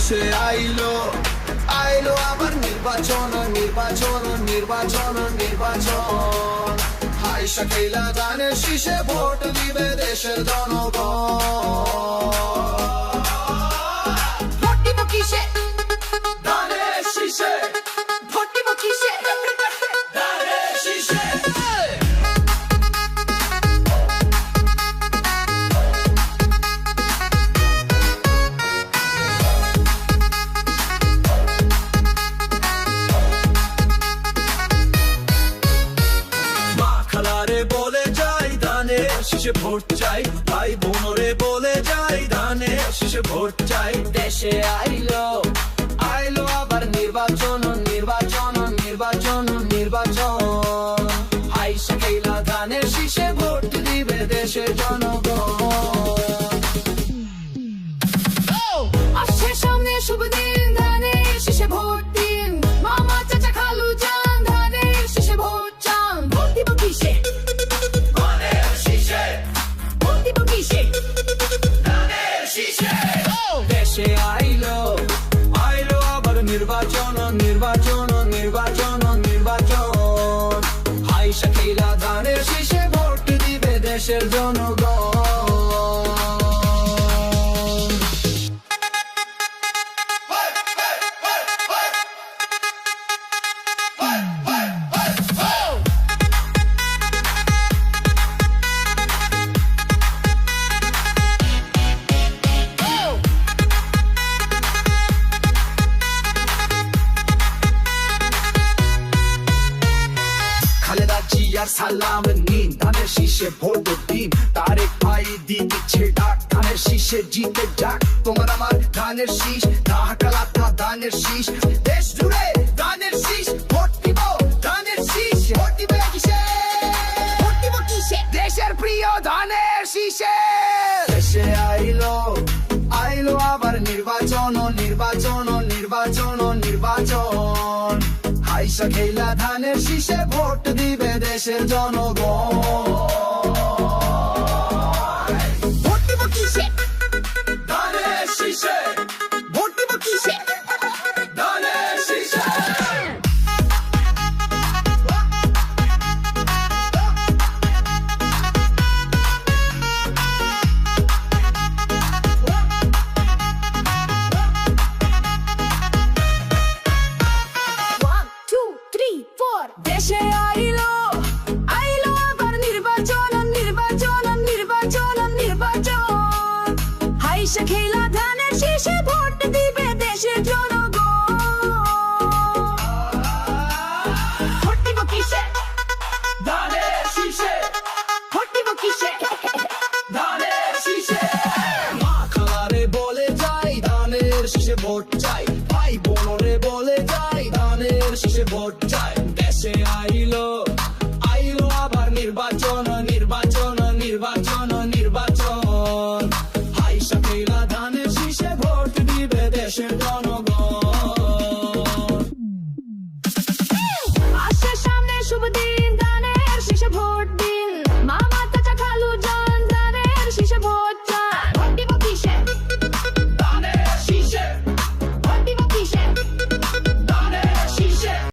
দেশে আইলো আইলো আবার নির্বাচন নির্বাচন নির্বাচন নির্বাচন হাইসা খেলা ধানের শীষে ভোট দিবে দেশের জনগণ ভোট দিব কিসে ধানের শীষে ভোট দিব কিসে ধানের শীষে বলে যাই ধানের শীষে ভোট চাই ভাই বোনরে বলে যাই ধানের শীষে ভোট চাই দেশে আইলো আইলো আবার নির্বাচন নির্বাচন নির্বাচন নির্বাচন আইসা খেলা ধানের শীষে ভোট দিবে দেশের জনগণ আসছে সামনে শুভ দিন ধানের শীষে ভোট দিন মামা চাচা খালু যান ধানের শীষে ভোট চান ভোট দিব কিসে ধানের শীষে ভোট দিব কিসে ধানের শীষে দেশে আইলো আইলো আবার নির্বাচন নির্বাচন নির্বাচন নির্বাচন আইসা খেলা ধানের শীষে ভোট দিবে দেশের জনগণ খালেদা জিয়ার সালাম নিন ধানের শীষে ভোট দিন তারেক ভাই দিচ্ছে ডাক ধানের শীষে জিতে যাক তোমার আমার ধানের শীষ ঢাকা লাথা ধানের শীষ দেশ জুড়ে ধানের শীষ ভোট দিব ধানের শীষ ভোট দিবে কিসে ভোট দিব কিসে দেশের প্রিয় ধানের শীষে দেশে আইলো আইলো আবার নির্বাচন নির্বাচন নির্বাচন নির্বাচন হাইসা খেলা ধানের শীষে ভোট দিবে দেশের জনগণ